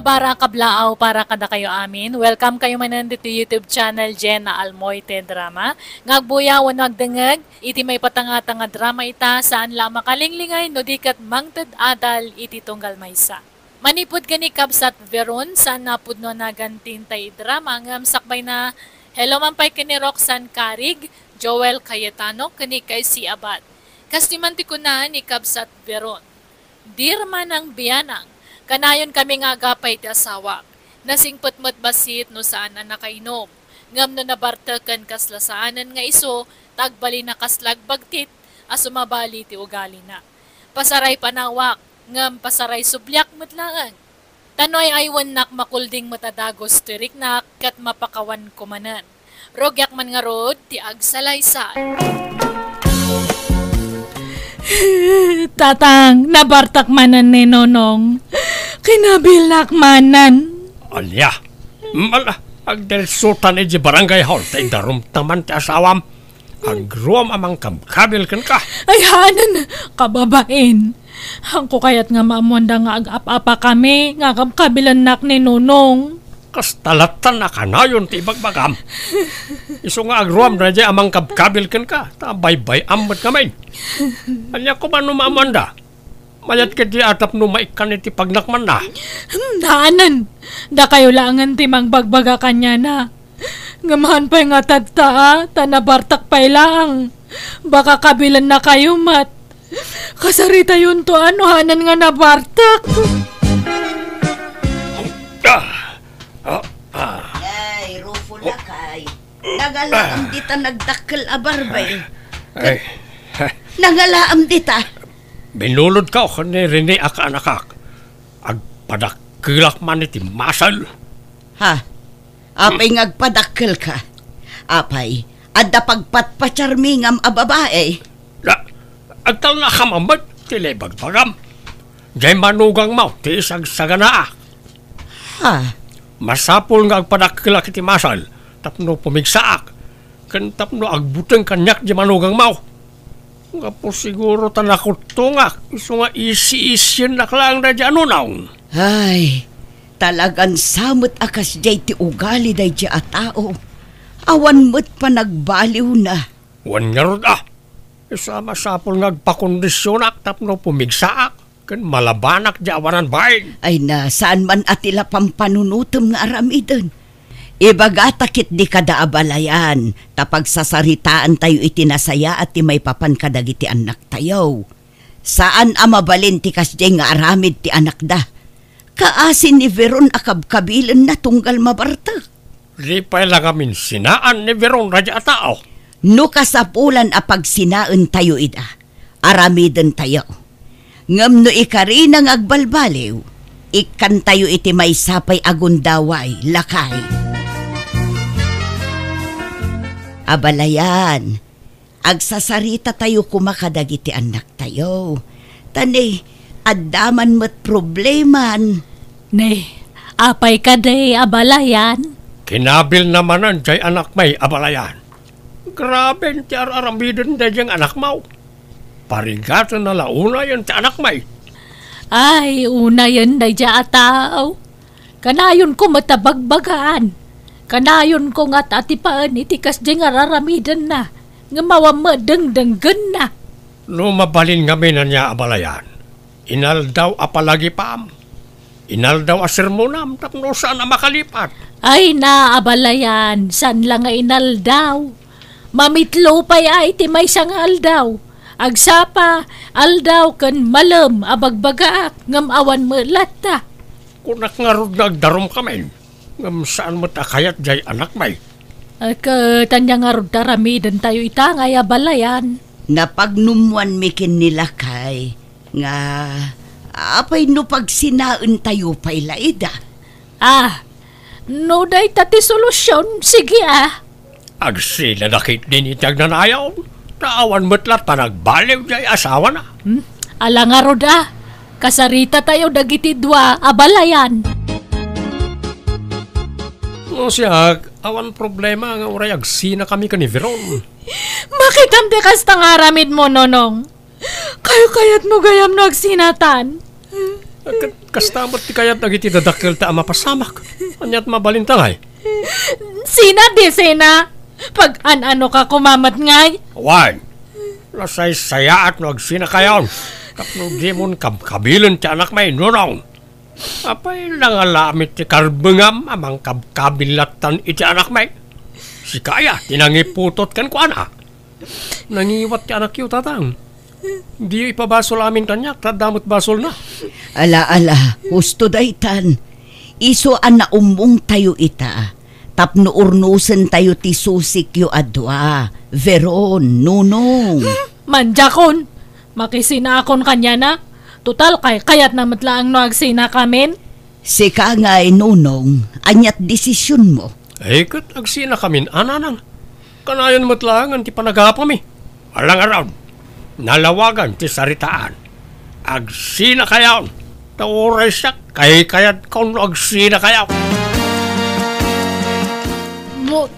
Bara kablaaw para kada kayo amin. Welcome kayo man nandito YouTube channel Jenna Almoite Drama. Ngagbuya wanag dengeg, iti may patanga-tanga drama ita saan la makalinglingay no dikat mangted adal iti tunggal maysa. Manipod gani kabsat veron saan napud no nagantintay drama ngam sakbay na hello man pay kini Roxanne Carig, Joel Cayetano kani kay si Abad. Kastimanti ko na ni kabsat veron. Dirman ang biyanang kanayon kami nga agapay ti asawa. Nasingpot-mot basit no saan na nakainom. Ngam no nabartakan kaslasaanan nga iso, tagbali na kaslag bagtit, asumabali ti ugali na. Pasaray panawak, ngam pasaray sublyak matlaan. Tanoy aywan nak makulding matadagos tirik nak, kat mapakawan kumanan. Rogyak man nga rod, ti agsalaysan. Tatang, nabartak manan ni Nonong. Kinabilak manan. Alya, mala, agdelsutan iji barangay hall, tay darum taman ti asawam. Agruam amang kabkabil kan ka. Ay, hanan, kababain. Hangko kayat nga maamonda nga ag-apa kami, nga kabkabilan nak ni Nonong. Kastalatan na kanayon ti ibagbagam. Iso nga agruam na dyan amang kabkabil kan ka, tabay-bay amot kamay. Alya ko ba numamanda? Mayat ka di atap no maikan iti pagnakman na. Hanan, da kayo langan ti mangbagbaga kanya na. Ngamahan pa'y nga tadta, tanabartak pa'y lang. Baka kabilan na kayo mat. Kasarita yun to ano, hanan nga nabartak. Ay, Rufo na kay. Nagalaam dita nagdakkel abarbay. Nagalaam dita. Binulod ka o ni Rene akanakak. Agpadakilak man iti masal. Ha? Apay ngagpadakkel ka. Apay, adda pagpatpatsarmingam a babae. Agtal na kamamat, tilibagpagam. Diyay manugang mo, ti isagsaganaa. Ha? Masapol nga agpadakilak iti masal, tapno pumigsaak. Kan tapno agbuteng kanyak di manugang mo. Nga po siguro tanakot to nga, iso nga isi-isyan naklang na dyan unaw. Ay, talagang samot akas jay ti ugali day dya a tao. Awan mo't pa nagbaliw na. Wan nga rod isa masapol nga agpakondisyonak tapno pumigsaak. Kan malabanak di awanan bain. Ay na, saan man atila pampanunutom nga aramidon. Ibagatakit di kada abalayan, tapag sasaritaan tayo itinasaya at ti may papan kadagiti anak tayo. Saan amabalin ti kasjay nga aramid ti anak da? Kaasin ni Veron akabkabilan na tunggal mabarta. Di pa lang amin sinaan ni Veron radya tao. No kasapulan apag sinaan tayo ida, aramidon tayo. Ngam no ikari nang agbalbaliw, ikan tayo iti may sapay agundaway, lakay. Abalayan, agsasarita tayo kumakadagiti anak tayo. Tani, addaman mo't probleman. Ne, apay ka day abalayan. Kinabil namanan jay anak may abalayan. Grabe ti aramidon da jang anak mo. Parigatan na launa yan ti anak may. Ay, una yan day dya ataw. Kanayon ko matabagbagaan. Kanayon ko nga tatipaan itikas di nga raramidan na. Nga mawamadang-danggan na. No mabalin kami na niya abalayan. Inal daw apalagi pam. Inal daw asermonam tapno saan na makalipat. Ay na abalayan, san lang nga inal daw. Mamitlo pa ay ti may sangal daw. Agsapa, aldaw kan malam abagbagaak ngam awan mo lata. Kunak nga rod nagdarom kami. Ngam saan mo takayat jay anak may. Tanya nga rod taramidan tayo itangay abalayan. Napagnumuan mikin nila kay nga apay no pag sinaan tayo pa'y laida. No day tati solusyon, sige Agsila nakit din itag nanayaw. Naawan mo't lat pa nagbaliw jay asawa na. Ala nga rod kasarita tayo dagiti dua abalayan. O siya, awan problema nga uray agsina kami ka ni Veron. Makitam de kas tangaramid mo, Nonong. Kayo kayat mo gayam no agsinatan. Kastamot ti kayat nagiti dadakkel ta mapasamak. Anyat mabalintangay. Sina di sina? Pag ano ka kumamat ngay? Wan, lasay saya at nagsina kayon. Tapno di mon kabkabilan ti anak may nunong. Apay nangalamit ti karbengam amang kabkabilatan iti anak may. Si kaya, tinangiputot kan ko anak. Nangiwat ti anak yu tatang. Di ipabasol amin kanyak, tadamot basol na. Ala, husto daytan. Iso na umong tayo ita. Tapno urnusen tayo ti susik yu adwa. Veron, nunong. Manjakon, makisinakon kanya na. Total kayat na matlaang no agsina kamin. Sika nga'y nunong, anyat desisyon mo. Kat agsina kamin, ananang. Kanayon matlangan ti panagapami. Alang araw, nalawagan ti saritaan. Agsina kayaw. Tauray siya, kayat kung agsina kayaw. Mo,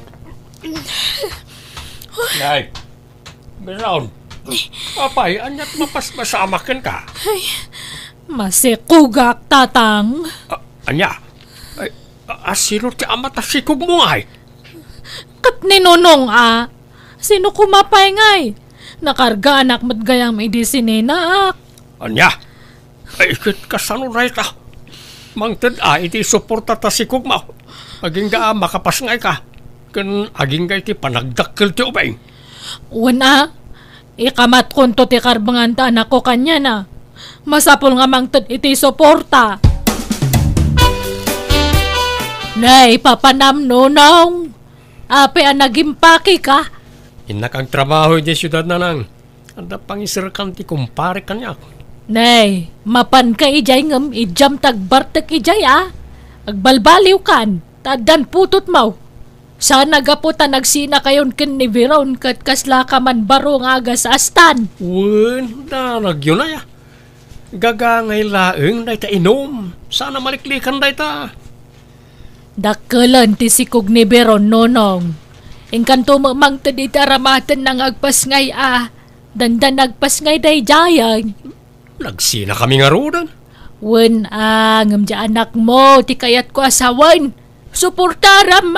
Nay, Beron. Apay, anyat mapasamakin ka. masikugak tatang. Anya, asino ti amat asikog mo ngay? Kat ninunong sino kumapay ngay? Nakarga anak mat gayang may disinina Anya, ikit kasano ray ta. Mangtid iti suporta ta sikog mo. Aging ga makapas ngay ka. Kan aging ga iti panagdakkel ti ubay. Una, ikamat kunto ti karbangan ta anak ko kanya na. Masapol nga mangtid iti suporta. Nay, papanam nunong. Ape nagimpaki ka. Inakang trabaho di siyudad na nang. Anda pangisirkan ti kumpare kanyak. Nay, mapan ka ijay ngam ijam tagbartek ijay Agbalbaliw kan, tadan putot mau. Sana gaputan nagsina kayon ken ni Veron kat kasla ka man baro nga aga sa astan. Wen, nagyo na ya. Gagangay laeng day ta inom. Sana maliklikan day ta. Dakkelan ti sikog ni Veron nonong. Engkanto mo mang tadi taramatan ng agpasngay Dandan agpasngay day jayan. Nagsina kami nga rodan. Wen ngam ja anak mo ti kayat ko asawan. Suportaram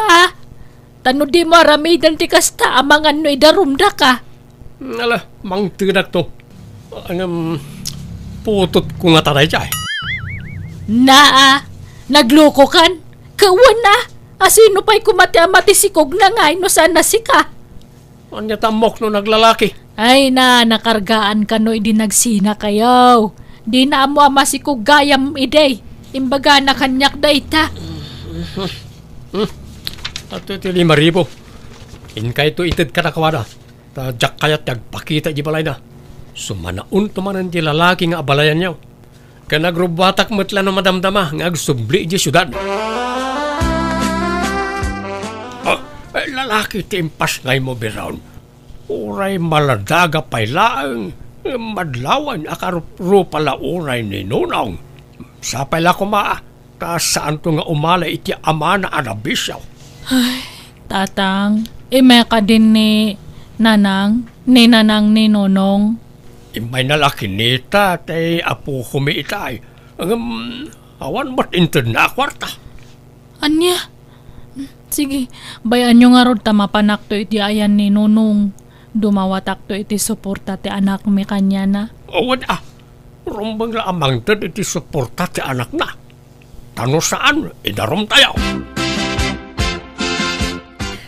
Tano di mo aramidan ti kasta amangan no idarumda ka. Ala, mang tinak to. Putot ko nga taray jay. Nagloko kan? Kawan asino pa'y kumati-amati sikog na nga no sana sika. Anya tamok no naglalaki. Ay nakargaan ka no idi nagsina kayo. Di na mo masikog gayam iday. Imbaga na kanyak da ita. At ito 5,000. Inkay to itid ka na kawada. Tadyak kayat yagpakita di balay na. Sumanaun tumanan di lalaki nga abalayan niyaw. Kanagrubatak matla no madamdama nga agsubli di syudad. Lalaki timpas ngay mo Beron. Uray maladaga pay laang. Madlawan akarupo pala uray ni Nunong. Sapay la kumaa. Kasaan to nga umala iti ama na anabisyaw. Ay, tatang, ka din ni Nanang ni Nonong. Imay nalaki nita, tay apo kumiitay. Awan ba't intern na kwarta? Anya? Sige, bayan nyo nga rod tamapanak to iti ayan ni Nonong. Dumawatak to iti suporta ti anak mi kanya na. Awan rumbang la amang tad iti suporta ti anak na. Tano saan, idarom tayo.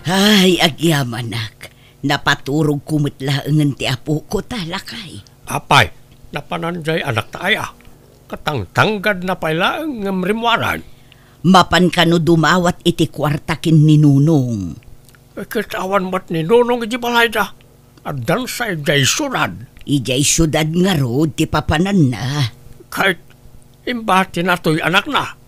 Ay, agyamanak. Napaturog kumitlaangan ti apo ko talakay. Apay, napananjay anak tayo. Katangtanggad na pala ang rimwaran. Mapan ka no dumawat iti kwartakin ni Nunong. Kitawan ba't ni Nunong iti balay da? Adan sa ijay sunad. Ijay syudad nga rod ti papanan na. Kahit imbati na to'y anak na.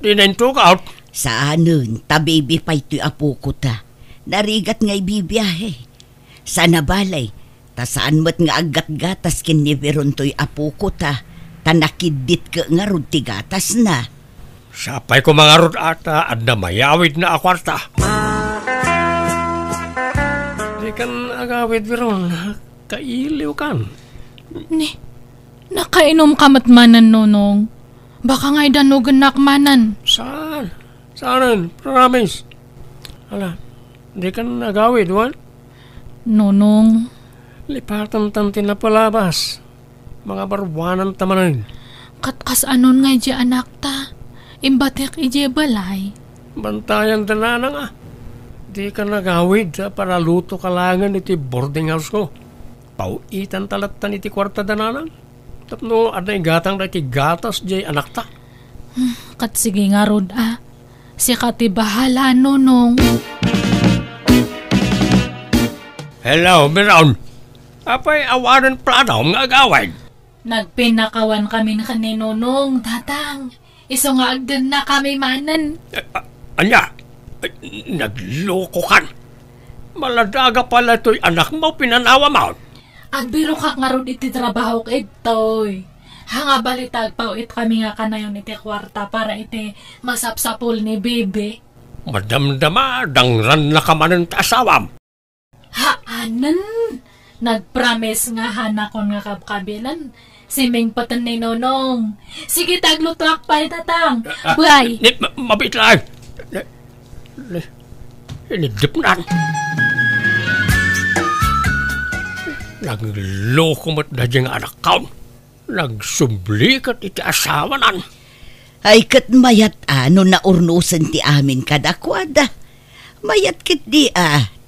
Dinentok out. Saanon, tabibi pa ito'y apo ko ta. Narigat nga'y bibiyahe. Sa nabalay, ta saan mo't nga agat-gatas kin ni Veron to'y apo ko ta. Tanakidit ka nga rod ti gatas na. Sapay ko mga rod ata at na mayawid na akwarta. Di kan agawid Veron, kailiw kan. Nakainom ka matmanan Nonong. Baka nga'y danugan nakmanan. Saan? Saan? Promise. Ala, di ka nagawid, wan? Nonong, Lipatan tantin na palabas. Mga barwanan tamanin. katkas anon nga'y di anak ta. Imbatek ije balay. Bantayan tanana nga. Di ka nagawid sa para luto kalangan iti boarding house ko. Pauitan talatan iti kwarta dananan. Tapno aday gatang na iti gatas jay anak ta. Kat sige nga rod Si kati bahala nonong. Hello, Miron. Apay awanan plano nga agawin. Nagpinakawan kami na kaninonong, tatang. Iso nga agdan na kami manan. Anya, nagloko kan. Maladaga pala ito'y anak mo, pinanawa mo. Agbiro ka nga ron iti trabaho kitoy. Hanga balitag pauit kami nga kanayon iti kwarta para iti masapsapul ni Bebe. Madamdama, dangran na ka man ang asawam. Haanan! Nagpromise nga hanakon nga kapkabilan. Si Ming patan ni Nonong. Sige taglutok pa tatang. Buhay! Mabit lang. Inidip na. Nagloko mo't na diyang anak kaon. Nagsublikat iti asawa nan. Ay kat mayat ano na urnusan ti amin kadakwada. Mayat kit di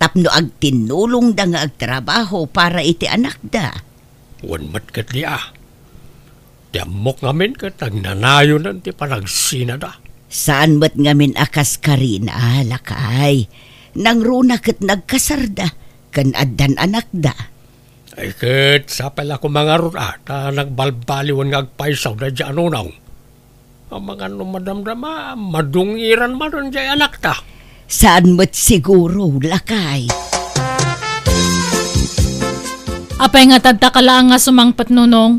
tapno ag tinulong da nga agtrabaho para iti anak da. Wanmat kat niya. Tiamok ngamin kat nagnanayo nan ti panagsina da. Saan mat ngamin akas karina, lakay. Nang runa kat nagkasarda, kan addan anak da. Ay kat sa pala ko mga runa, ta nagbalbaliwan nga agpaisaw da dyan unaw. Ang mga numadamdama, madungiran man rin dyan anak ta. Saan mat siguro, lakay. Apay nga tadtakala nga sumangpat nonong.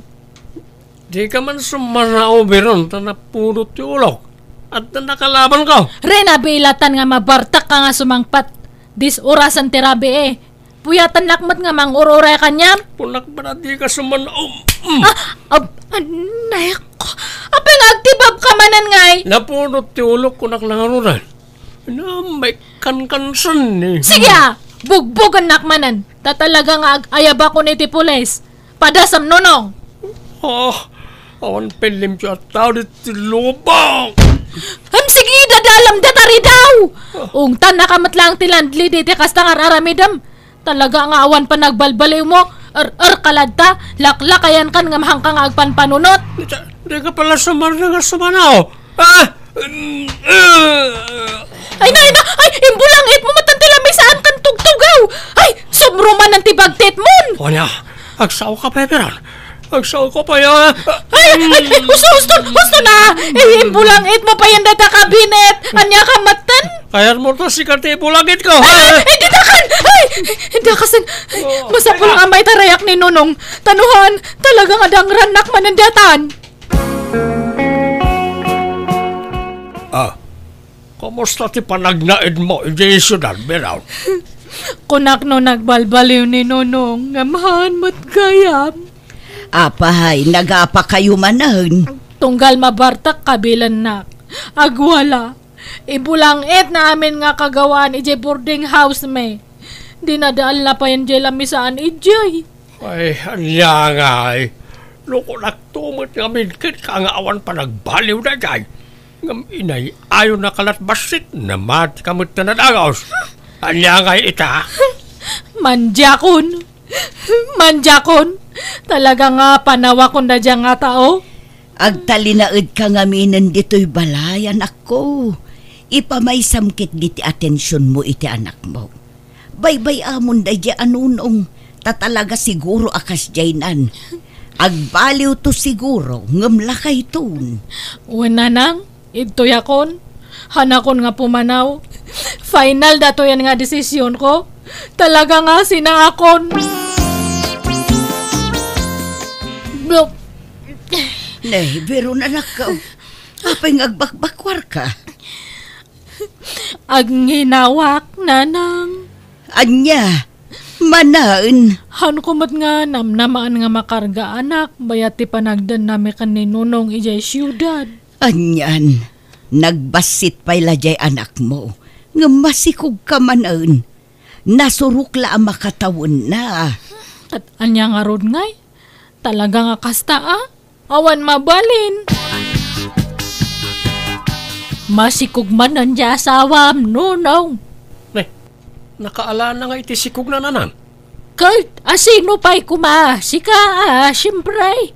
Di ka man sumanao beron, ta napulot ti ulok. At na nakalaban ko. Rena bilatan nga mabartak ka nga sumangpat. Dis orasan tirabi Puyatan lakmat nga mang ururay kanyam. Punak ba na di ka sumanao? Nayak ko. Apay nga agtibab ka manan ngay. Napulot ti ulok ko naklangarunan. Na may kankansan eh. Sige bugbugan nakmanan. Tatalaga nga ayaba ko ni ti pulis. Padasam nonong. Awan pelim siya tao dito lubang. Sige dadalam datari daw. Ungtan nakamatlang tilandli diti kasta nga aramidam. Talaga nga awan pa nagbalbaliw mo. Kaladta. Laklakayan kan nga mahang ka nga agpanpanunot. Di ka pala sumarna nga sumanaw. Ay, imbulangit mo matantila may saan kan tugtugaw. Ay, sumruman ng tibagtit mon. O niya, agsaw ka pa peran. Agsaw ko pa yan. Gusto na. Imbulangit mo pa yan data kabinet. Anya ka matan. Kaya mo to si karte bulagit ko. Didakan. Hindi kasan. Masapul nga may tarayak ni Nonong. Tanuhan, talagang adang ranak manandatan. Kumusta ti panagnaid mo, Jason, Beraw? Kunak no nagbalbaliw ni Nonong, ngamahan mo't gayam. Apahay, nagapa kayo manan. Tunggal mabartak kabilan nak. Agwala. Ibulangit na amin nga kagawaan ije boarding house me. Dinadaal na pa yan jela misaan ijay. Ay, anya nga eh. Loko nagtumot ngamin kit ka nga awan pa nagbaliw na jay. Ngam inay, ayaw na kalatbasit na mati kamot na nadagaws. Anya nga ita. Manjakon. Talaga nga panawa ko na dyan nga tao. Agtalinaid ka nga minan dito'y balayan ako. Ipamaisamkit diti atensyon mo iti anak mo. Baybay amon da di anunong. Tatalaga siguro akas jaynan. Agbaliw to siguro ngamlakay ton. Una nang, ito yakon. Hanakon nga pumanaw. Final dato yan nga desisyon ko. Talaga nga sinaakon. Nay, pero nanakaw. Apay ngagbakbakwar ka. Aghinawak, nanang. Anya, manaan. Han kumat nga namnamaan nga makarga anak. Bayat ti panagdan nami kaninunong ijay siyudad. Anyan, nagbasit pa'y lajay anak mo. Nga masikog ka manan. Nasurukla ang makatawon na. At anya nga ron ngay, talaga nga kasta awan mabalin. Masikog man ang asawam, nunong. Nakaala na nga iti sikog na nanan. Kurt, asino pa'y sika, siyempre.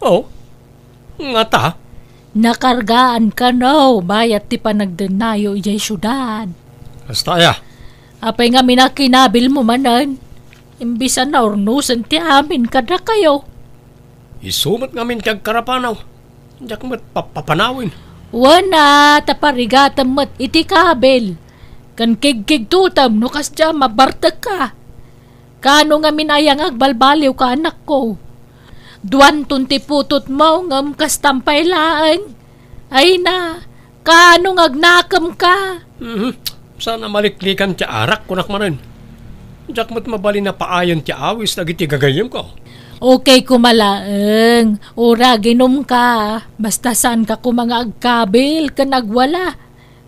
Oh, nga ta. Nakargaan ka no, bayat ti panagdenayo ijay syudad. Hasta ya. Apay nga minakinabil mo manan. Imbisa na ornusan ti amin kada kayo. Isumat ngamin kag karapanaw. Diyak mo't papanawin. Wana, taparigatam mat iti kabel. Kan kig tutam no kasya mabartag ka. Kano nga minayang agbalbaliw ka anak ko. Duwan tunti putot mo ngam kastampay laan. Ay na, kano agnakam ka. Sana maliklikan ti arak kunak manen. Diyak mo't mabali na paayon ti awis dagiti gagayem ko. Okay kumalaeng, ura ginom ka. Basta saan ka kumanga agkabil ka nagwala.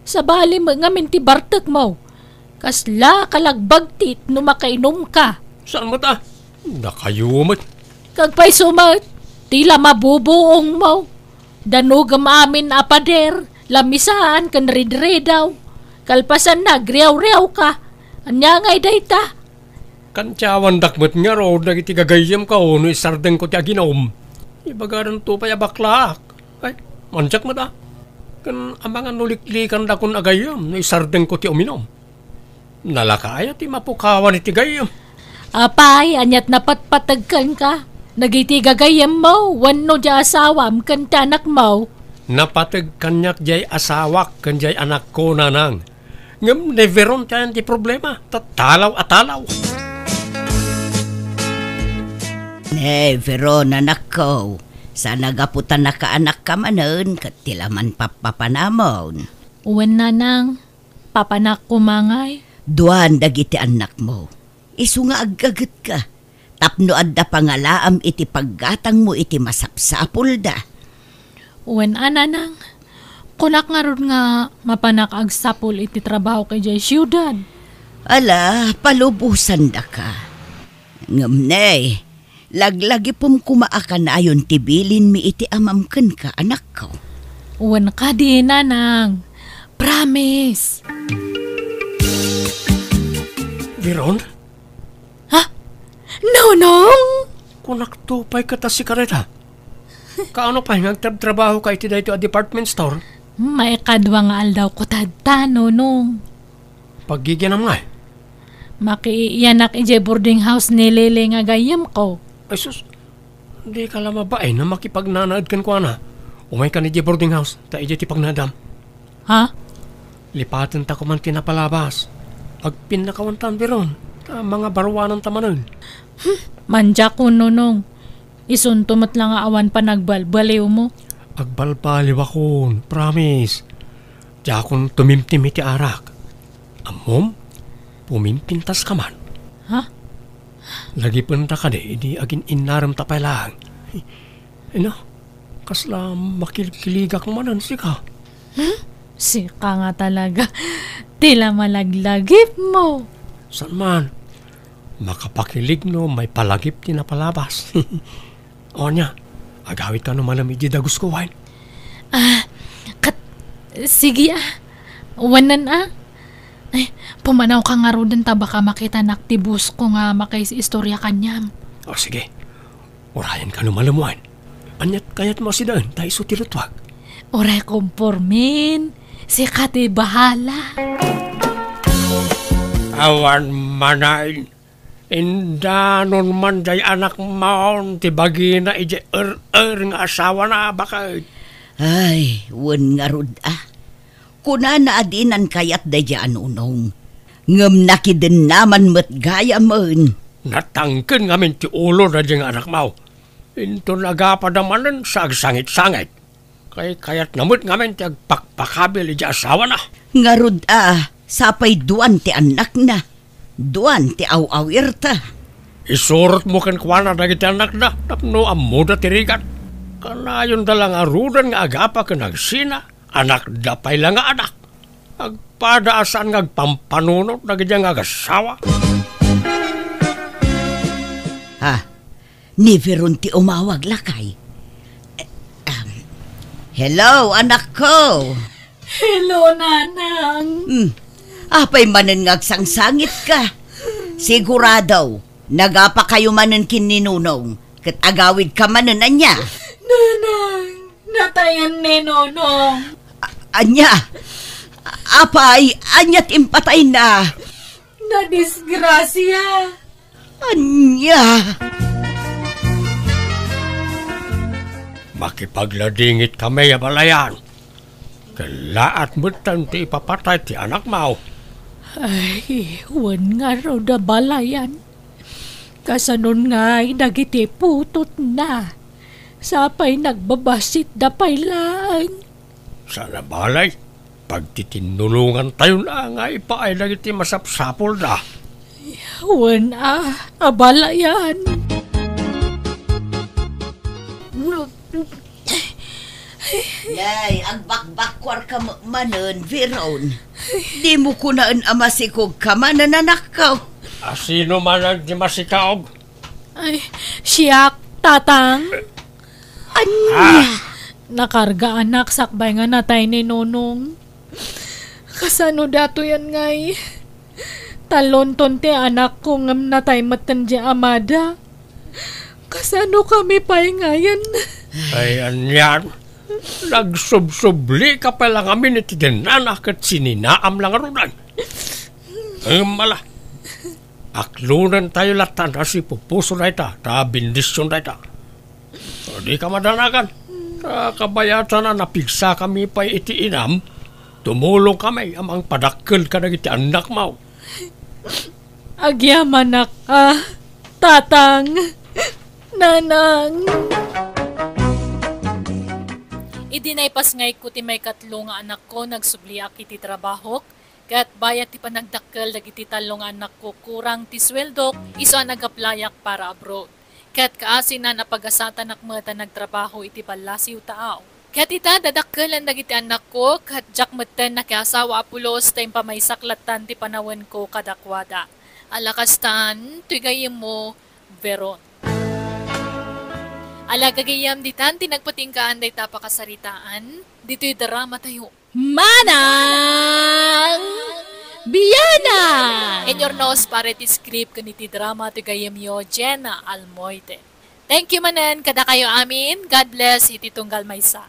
Sa bali mo nga minti bartek mo. Kasla kalagbagtit no makainom ka. Saan mo ta? Nakayumot. Kagpay sumat, tila mabubuong mo. Danugam amin apader, lamisaan kan ridredaw. Kalpasan na, griyaw-riyaw ka. Anya ngay dayta. Kantyawan dakmet nga ro, dagiti gagayem ka o no isardeng ko ti aginom. Ibagaran to pa yabaklak. Ay, manjak mo ta. Kan amangan nuliklikan da kun agayem, no isardeng ko ti uminom. Nalakaya ti mapukawan iti gayem. Apay, anyat napatpatagkan ka. Nagiti gagayem mo, wano di asawam kan tanak mo. Napatag kanyak jay asawak kan jay anak ko nanang. Ngam neveron tayan ti problema. Tatalaw-atalaw. Neveron anak ko. Sa nagaputan na ka anak ka manon, katilaman papapanamon. Uwan na nang, papanak kumangay. Duan dagiti anak mo. Isu nga aggagat ka. Tapno adda pangalaam iti paggatang mo iti masapsapul da. Uwan ana nang, kunak nga ron nga mapanak agsapul iti trabaho kay jay siyudad. Ala, palubusan da ka. Ngamnay, laglagi pum kumaakan na ayon tibilin mi iti amamken ka anak ko. Uwan ka di nanang, promise. Viron? Nonong! Kunak to pa'y kata si Kareta. Kaano pa'y nagtrabaho ka iti dito a department store? May kadwa nga aldaw ko tadta, nonong. Paggiginam nga. Makiiyanak ije boarding house ni Lele nga gayam ko. Ay sus, hindi ka lama ba na makipagnanaad kan ko na? Umay ka ni di boarding house, ta ije ti pagnadam. Ha? Lipatan ta kuman tinapalabas. Agpin na kawantan biron, ta mga barwanan tamanon. Manja ko, nonong. Isuntumat lang nga awan pa nagbalbaliw mo. Agbalbaliw akon, promise. Di akong tumimtim iti arak. Amom, pumimpintas ka man. Ha? Lagi punta ka di agin inaram tapay lang. Ino, kasla makilkiligak manan sika. Sika nga talaga. Tila malaglagip mo. San man? Makapakilig no, may palagip ti napalabas. O niya, agawit ka no malamig di dagus ko wine. Sige Wanan Ay, pumanaw ka nga ro din ta baka makita naktibus ko nga istorya kanyam. O sige, orayan ka no malamuan. Anyat kayat mo si daan, tayo sutilutwag. Oray kompormin, si kati bahala. Awan manain. Indanon man jay anak maon ti bagina ije nga asawa na bakit. Ay, wen nga rod Kuna na adinan kayat da dyan unong. Ngam nakiden naman mat gaya man. Natangken ngamin ti ulo na dyan anak mau. Into nagapadamanan sa agsangit-sangit. Kayat namut ngamin ti agpakpakabil ije asawa na. Nga rod sapay duan ti anak na. Duan ti aw-awirta. Isurot mo kan kwa na dagiti anak na. Tapno amuda tirigan. Kanayon dalang arudan nga agapa ka nagsina, anak dapay lang nga anak. Agpadaasan nga agpampanunot na ganyan nga agasawa. Ni Veron ti umawag lakay. Hello, anak ko. Hello, nanang. Apay manen ngagsangsangit ka. Sigurado, nagapa kayo manen kininunong. Kat agawid ka manen anya. Nanang, natayan ni Nonong. Anya, apay, anya't impatay na. Nadisgrasya. Anya. Makipagladingit kami abalayan. Kalaat mo ti ipapatay ti anak mo. Ay, wan nga raw da balayan. Kasanon nga'y dagiti putot na. Sapay nagbabasit da pailaan. Sana balay, pagtitinulungan tayo na nga ipaay na iti masapsapol na. Wan abalayan. Yay, ang bakbakwar ka manen, Veron. Di mo kunaan amasikog ka manen anak ko. Sino man ang di masikaog? Ay, siyak, tatang. Anya. Nakarga anak, sakbay nga natay ni Nonong. Kasano dato yan ngay? Talon-ton ti anak ko ngam natay matan di amada. Kasano kami pa'y ngayon? Ay, anyan. Nagsubsubli ka pa lang amin iti dinanak at sininaam lang arunan. Ay, mala. Aklunan tayo latan na si pupuso na ita, ta bindisyon na ita. So, di ka madanakan. Kabayatan na napigsa kami pa iti inam, tumulong kami amang padakkel ka na iti anak mo. Agyaman tatang, nanang. Idinaypas ngay ko ti may katlo nga anak ko nagsubliak iti trabaho. Kat bayat ti panagdakkel dagiti talong anak ko kurang ti sweldok iso ang nagaplayak para abroad. Kat kaasin na napagasatan nakmata nagtrabaho iti palasiw taaw. Kat ita dadakkelan dagiti anak ko kat jakmeten na kiasawa apulos tayong pamaysaklatan ti panawen ko kadakwada. Alakastan, tuyagayim mo, Veron. Alagagayam ditan, tinagpatingkaan day tapakasaritaan, dito'y drama tayo. Manang Biyana! In your nose, parity script kaniti drama tuyagayim yo, Jenna Almoite. Thank you manan, kada kayo amin. God bless, iti tunggal maysa.